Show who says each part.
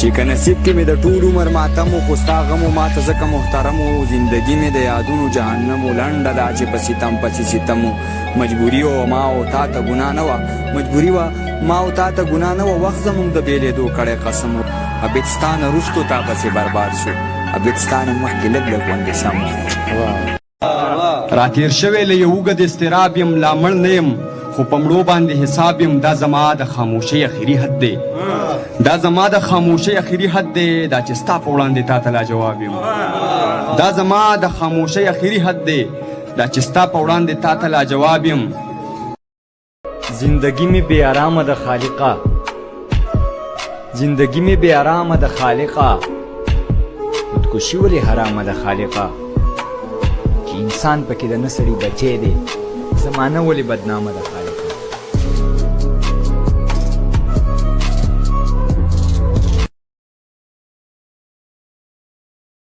Speaker 1: چې که نصیب کې مې د ټول عمر ماتم و خو ستا غم و ماته ځکه محترم و زندګي مې د یادونو جهنم و لنډه دا چې په ستم پسې ستم و مجبوري و ما او تا ته ګناه نه وه مجبوري وه ما او تا ته ګناه نه وه وخت زموږ د بېلېدو کړی قسم و عبید ستا نه وروستو تا پسې برباد شو عبید ستا نه مخکې لږ لږ غوندې سم
Speaker 2: راتیر شوی له یو اوږد اضطراب یم لا مړ نه یم خو په مړو باندې حساب یم دا زما د خاموشۍ اخري حد دی دا زما د خاموشۍ اخري حد دی دا چې ستا په وړاندې تا ته لاجواب یم دا زما د خاموشۍ اخري حد دی دا چې ستا په وړاندې تا ته لاجواب یم
Speaker 1: زندگی می بے آرام د خالقا زندگی می بے آرام د خالقا خودکشي ولې حرام د خالقا چې انسان پکې د نه سړي بچی دی زمانه ولې بدنامه ده